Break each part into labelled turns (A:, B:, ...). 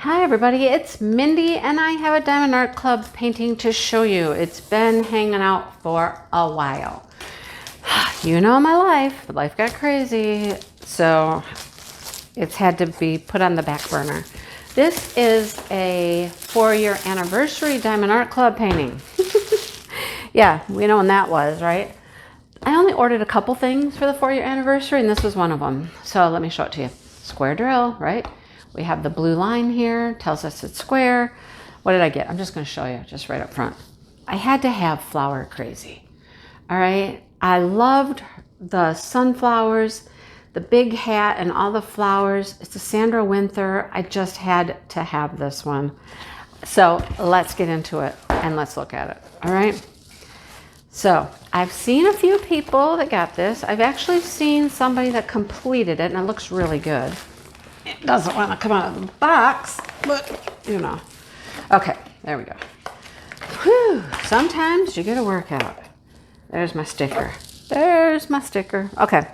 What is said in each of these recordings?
A: Hi everybody, it's Mindy and I have a Diamond Art Club painting to show you. It's been hanging out for a while. You know my life, life got crazy, so it's had to be put on the back burner. This is a 4-year anniversary Diamond Art Club painting. Yeah, we know when that was, right? I only ordered a couple things for the 4-year anniversary and this was one of them. So let me show it to you. Square drill, right? We have the blue line here, tells us it's square. What did I get? I'm just gonna show you just right up front. I had to have Flower Crazy, all right? I loved the sunflowers, the big hat and all the flowers. It's a Sandra Winther. I just had to have this one. So let's get into it and let's look at it, all right? So I've seen a few people that got this. I've actually seen somebody that completed it and it looks really good. It doesn't want to come out of the box, but you know. Okay, there we go. Whew, sometimes you get a workout. There's my sticker. There's my sticker. Okay,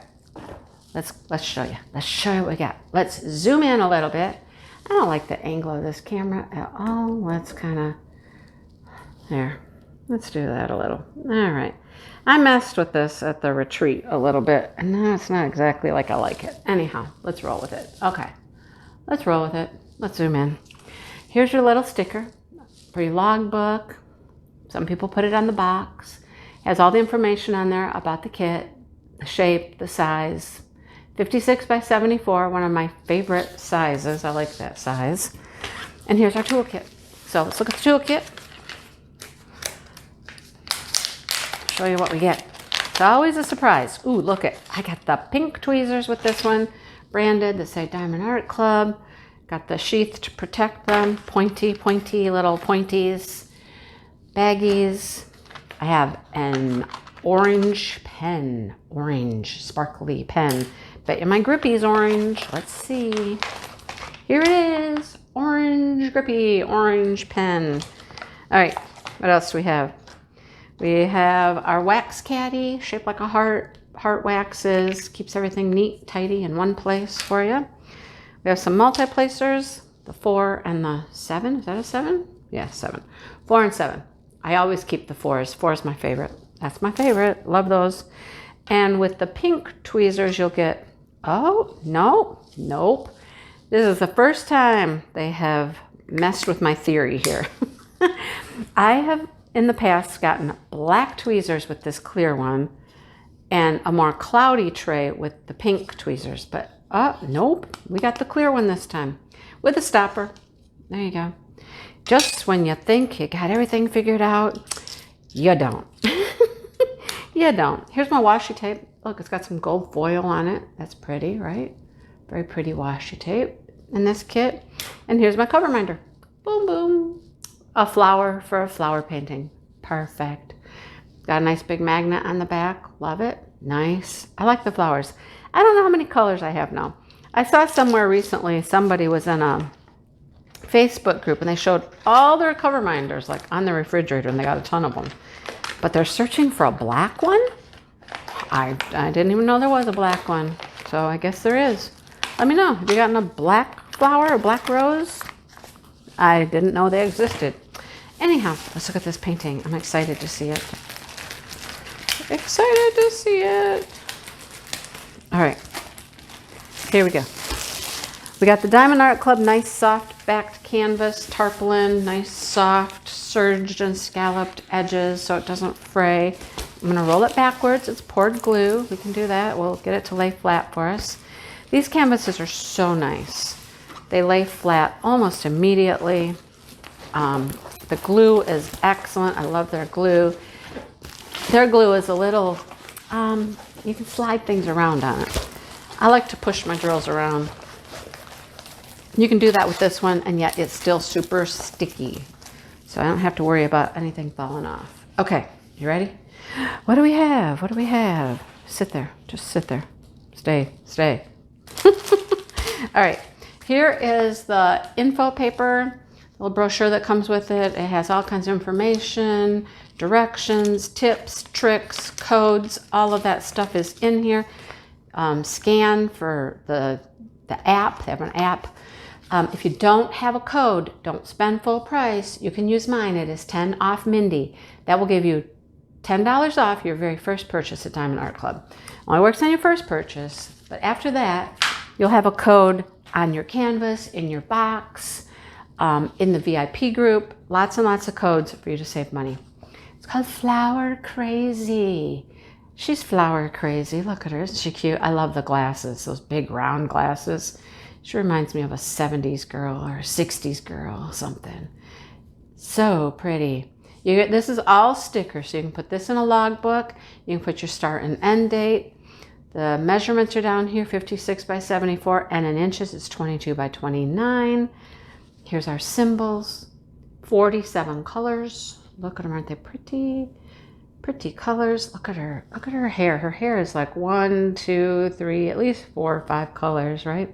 A: let's show you. Let's show you what we got. Let's zoom in a little bit. I don't like the angle of this camera at all. Let's kind of, there. Let's do that a little. All right. I messed with this at the retreat a little bit, and now it's not exactly like I like it. Anyhow, let's roll with it. Okay. Let's roll with it. Let's zoom in. Here's your little sticker for your logbook. Some people put it on the box. It has all the information on there about the kit, the shape, the size. 56 by 74, one of my favorite sizes. I like that size. And here's our toolkit. So let's look at the toolkit. Show you what we get. It's always a surprise. Ooh, look it. I got the pink tweezers with this one, branded that say Diamond Art Club. Got the sheath to protect them. Pointy little pointies. Baggies. I have an orange pen. Orange, sparkly pen. Bet you my grippy's orange. Let's see. Here it is. Orange grippy, orange pen. All right, what else do we have? We have our wax caddy, shaped like a heart waxes, keeps everything neat, tidy in one place for you. We have some multi-placers, the 4 and the 7. Is that a 7? Yeah, 7. 4 and 7. I always keep the 4s. 4 is my favorite. That's my favorite. Love those. And with the pink tweezers, you'll get, oh, no, nope. This is the first time they have messed with my theory here. I have in the past gotten black tweezers with this clear one and a more cloudy tray with the pink tweezers, but nope, we got the clear one this time with a stopper. There you go. Just when you think you got everything figured out, you don't. You don't. Here's my washi tape. Look, it's got some gold foil on it. That's pretty, right? Very pretty washi tape in this kit. And here's my cover minder. Boom, boom. A flower for a flower painting. Perfect. Got a nice big magnet on the back. Love it. Nice. I like the flowers. I don't know how many colors I have now. I saw somewhere recently somebody was in a Facebook group and they showed all their cover minders like on the refrigerator and they got a ton of them. But they're searching for a black one? I didn't even know there was a black one. So I guess there is. Let me know. Have you gotten a black flower or black rose? I didn't know they existed. Anyhow, let's look at this painting. I'm excited to see it. Excited to see it. All right, here we go. We got the Diamond Art Club nice soft backed canvas, tarpaulin, nice soft serged and scalloped edges so it doesn't fray. I'm gonna roll it backwards. It's poured glue. We can do that. We'll get it to lay flat for us. These canvases are so nice. They lay flat almost immediately. The glue is excellent. I love their glue. Their glue is a little, you can slide things around on it. I like to push my drills around. You can do that with this one, and yet it's still super sticky. So I don't have to worry about anything falling off. Okay, you ready? What do we have? What do we have? Sit there. Just sit there. Stay. All right. Here is the info paper, little brochure that comes with it. It has all kinds of information, directions, tips, tricks, codes. All of that stuff is in here. Scan for the app. They have an app If you don't have a code, don't spend full price. You can use mine. It is 10 off Mindy. That will give you $10 off your very first purchase at Diamond Art Club. Only works on your first purchase, but after that, you'll have a code on your canvas, in your box, in the VIP group. Lots and lots of codes for you to save money. It's called Flower Crazy. She's flower crazy. Look at her. Isn't she cute? I love the glasses, those big round glasses. She reminds me of a 70s girl or a 60s girl or something. So pretty. This is all stickers, so you can put this in a logbook. You can put your start and end date. The measurements are down here, 56 by 74, and in inches it's 22 by 29. Here's our symbols, 47 colors. Look at them, aren't they pretty? Pretty colors. Look at her. Look at her hair. Her hair is like 1, 2, 3, at least 4 or 5 colors, right?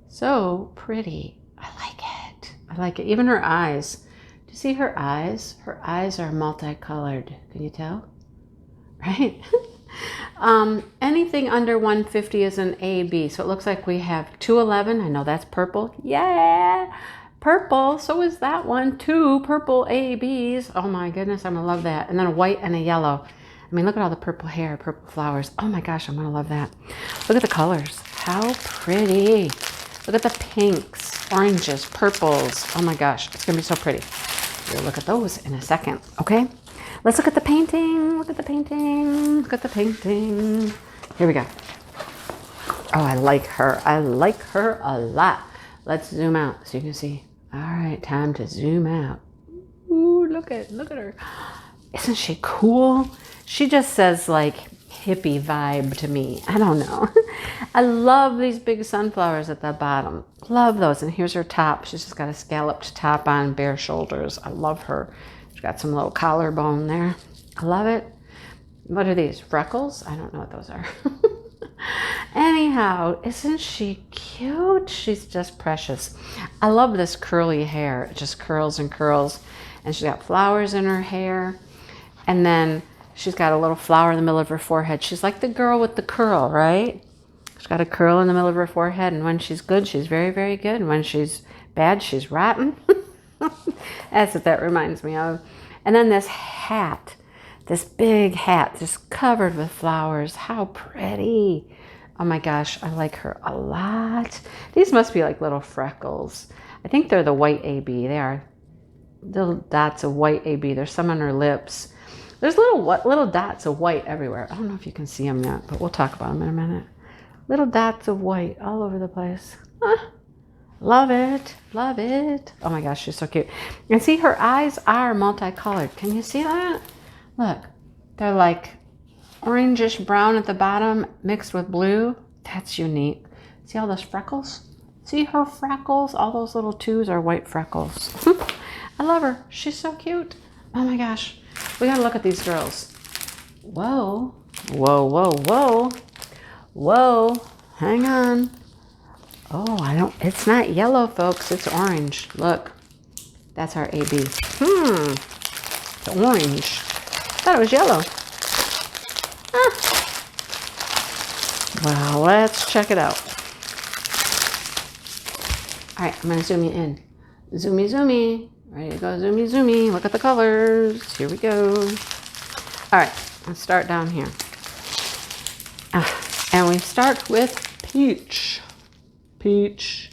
A: So pretty. I like it. I like it. Even her eyes. Do you see her eyes? Her eyes are multicolored. Can you tell? Right? Anything under 150 is an AB. So it looks like we have 211. I know that's purple. Yeah! Purple. So is that one. 2 purple ABs. Oh my goodness, I'm going to love that. And then a white and a yellow. I mean, look at all the purple hair, purple flowers. Oh my gosh, I'm going to love that. Look at the colors. How pretty. Look at the pinks, oranges, purples. Oh my gosh, it's going to be so pretty. We'll look at those in a second, okay? Let's look at the painting. Look at the painting. Look at the painting. Here we go. Oh, I like her. I like her a lot. Let's zoom out so you can see. All right, time to zoom out. Ooh, look at her. Isn't she cool? She just says like hippie vibe to me. I don't know. I love these big sunflowers at the bottom. Love those. And here's her top. She's just got a scalloped top on, bare shoulders. I love her. She's got some little collarbone there. I love it. What are these? Freckles? I don't know what those are. Anyhow, isn't she cute? She's just precious. I love this curly hair. It just curls and curls. And she's got flowers in her hair. And then she's got a little flower in the middle of her forehead. She's like the girl with the curl, right? She's got a curl in the middle of her forehead. And when she's good, she's very, very good. And when she's bad, she's rotten. That's what that reminds me of. And then this hat. This big hat just covered with flowers. How pretty. Oh my gosh, I like her a lot. These must be like little freckles. I think they're the white AB. They are little dots of white AB. There's some on her lips. There's little dots of white everywhere. I don't know if you can see them yet, but we'll talk about them in a minute. Little dots of white all over the place. Love it. Love it. Oh my gosh, she's so cute. And see, her eyes are multicolored. Can you see that? Look, they're like orangish brown at the bottom mixed with blue. That's unique. See all those freckles? See her freckles? All those little twos are white freckles. I love her. She's so cute. Oh my gosh. We gotta look at these girls. Whoa. Whoa, whoa, whoa. Whoa. Hang on. Oh, it's not yellow, folks. It's orange. Look. That's our AB. It's orange. I thought it was yellow. Well, let's check it out. All right, I'm going to zoom you in. Zoomy, zoomy. Ready to go, zoomy, zoomy. Look at the colors. Here we go. All right, let's start down here. And we start with peach. Peach.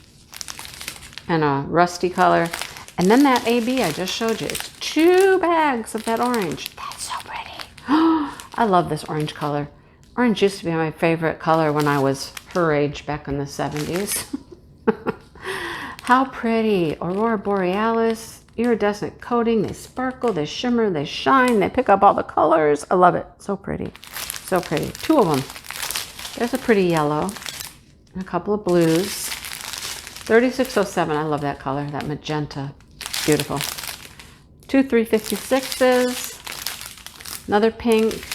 A: And a rusty color. And then that AB I just showed you. It's 2 bags of that orange. That's so pretty. I love this orange color. Orange used to be my favorite color when I was her age back in the 70s. How pretty. Aurora Borealis, iridescent coating. They sparkle, they shimmer, they shine. They pick up all the colors. I love it. So pretty. So pretty. 2 of them. There's a pretty yellow and a couple of blues. 3607. I love that color, that magenta. Beautiful. 2 356s. Another pink.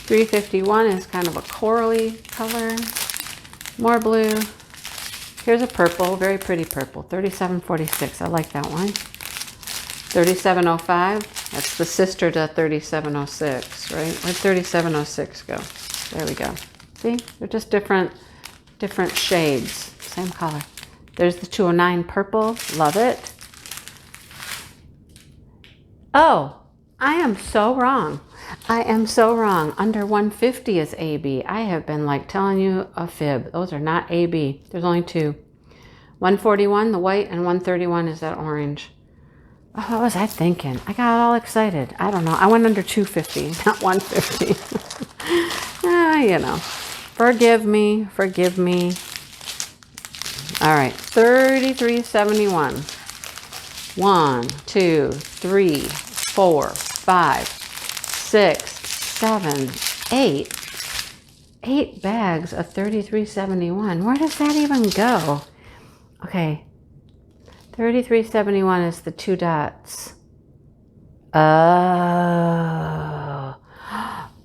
A: 351 is kind of a corally color. More blue. Here's a purple, very pretty purple. 3746, I like that one. 3705, that's the sister to 3706, right? Where'd 3706 go? There we go. See, they're just different shades, same color. There's the 209 purple. Love it. Oh, I am so wrong. I am so wrong. Under 150 is AB. I have been like telling you a fib. Those are not AB. There's only two. 141, the white, and 131 is that orange. Oh, what was I thinking? I got all excited. I don't know. I went under 250, not 150. You know. Forgive me. Forgive me. All right. 3371. 1, 2, 3, 4, 5, 6, 7, 8. 8 bags of 3371. Where does that even go? Okay. 3371 is the 2 dots. Oh.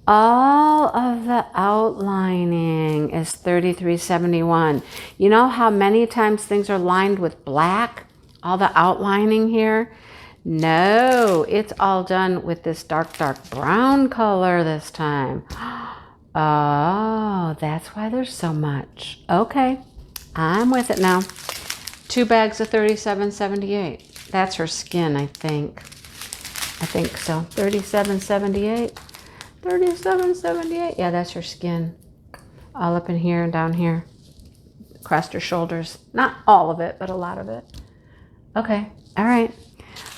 A: All of the outlining is 3371. You know how many times things are lined with black? All the outlining here? No, it's all done with this dark brown color this time. Oh, that's why there's so much. Okay, I'm with it now. 2 bags of 37.78. That's her skin, I think. I think so. 37.78. 37.78. Yeah, that's her skin. All up in here and down here. Across her shoulders. Not all of it, but a lot of it. Okay. All right.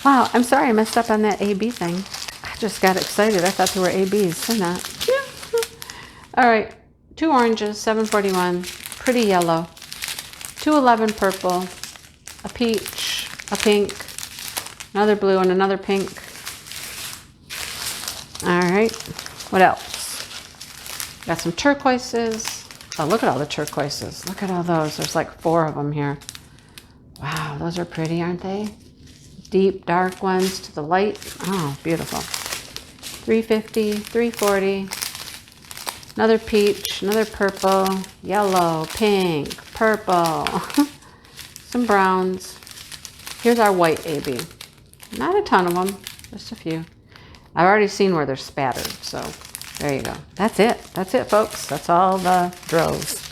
A: Wow. I'm sorry I messed up on that AB thing. I just got excited. I thought they were ABs. They're not. All right. 2 oranges, 741. Pretty yellow. 211 purple. A peach. A pink. Another blue and another pink. All right. What else? Got some turquoises. Oh, look at all the turquoises. Look at all those. There's like 4 of them here. Wow, those are pretty, aren't they? Deep, dark ones to the light. Oh, beautiful. 350, 340. Another peach, another purple, yellow, pink, purple. Some browns. Here's our white AB. Not a ton of them, just a few. I've already seen where they're spattered, so there you go. That's it. That's it, folks. That's all the droves.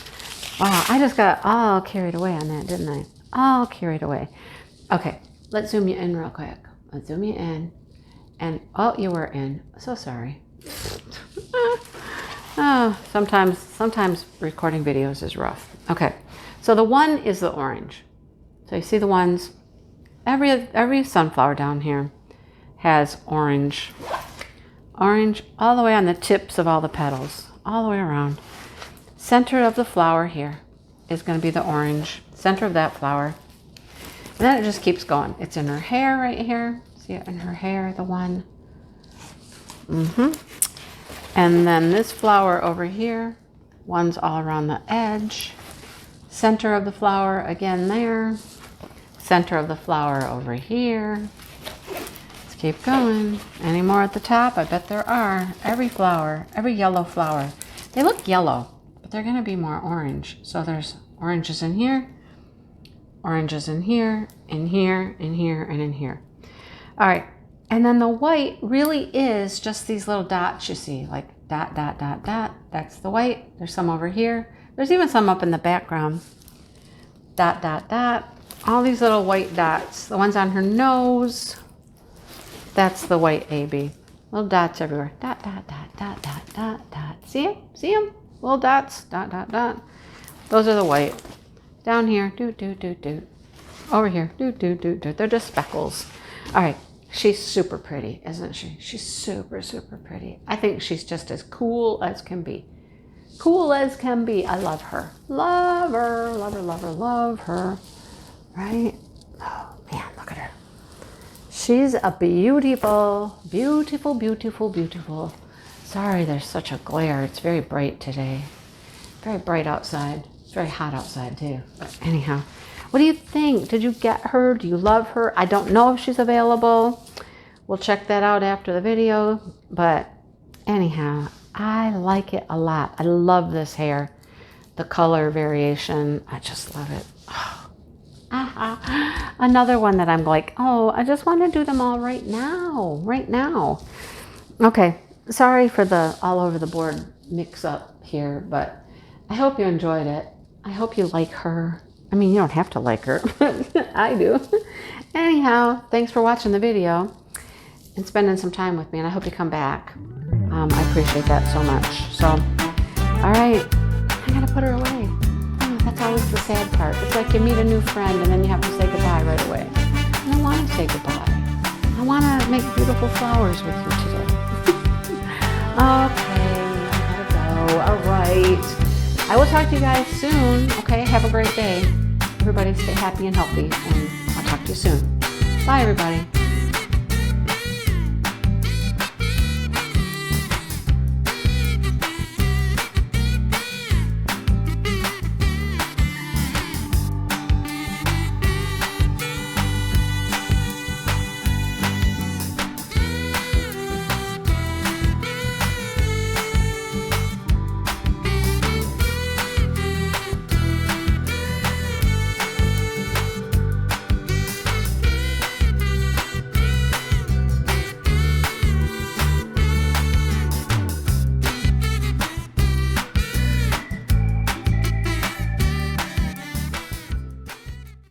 A: Wow, I just got all carried away on that, didn't I? All carried away. Okay, let's zoom you in real quick. Let's zoom you in. And, oh, you were in. So sorry. Oh, sometimes recording videos is rough. Okay, so the 1 is the orange. So you see the ones, every sunflower down here has orange all the way on the tips of all the petals, all the way around. Center of the flower here is going to be the orange, center of that flower. And then it just keeps going. It's in her hair right here. See it in her hair, the 1. And then this flower over here, one's all around the edge. Center of the flower again there. Center of the flower over here. Keep going. Any more at the top? I bet there are. Every flower, every yellow flower. They look yellow, but they're going to be more orange. So there's oranges in here, oranges in here, in here, in here, and in here. All right. And then the white really is just these little dots you see, like dot, dot, dot, dot. That's the white. There's some over here. There's even some up in the background. Dot, dot, dot. All these little white dots. The ones on her nose. That's the white AB. Little dots everywhere. Dot, dot, dot, dot, dot, dot, dot. See them? See them? Little dots. Dot, dot, dot. Those are the white. Down here. Doot, doot, doot, doot. Over here. Doot, doot, doot, doot. They're just speckles. All right. She's super pretty, isn't she? She's super, super pretty. I think she's just as cool as can be. Cool as can be. I love her. Love her. Love her, love her, love her. Right? Oh, man, look at her. She's a beautiful, beautiful, beautiful, beautiful. Sorry, there's such a glare. It's very bright today. Very bright outside. It's very hot outside, too. But anyhow, what do you think? Did you get her? Do you love her? I don't know if she's available. We'll check that out after the video. But anyhow, I like it a lot. I love this hair. The color variation. I just love it. Oh. Another one that I'm like, oh, I just want to do them all right now. Right now. Okay. Sorry for the all over the board mix up here, but I hope you enjoyed it. I hope you like her. I mean, you don't have to like her, but I do. Anyhow, thanks for watching the video and spending some time with me, and I hope you come back. I appreciate that so much. So, all right, I gotta put her away. Oh, that's always the sad part. It's like you meet a new friend and then you have to say goodbye right away. I don't want to say goodbye. I want to make beautiful flowers with you today. Okay, I gotta go. All right. I will talk to you guys soon. Okay, have a great day. Everybody stay happy and healthy, and I'll talk to you soon. Bye, everybody.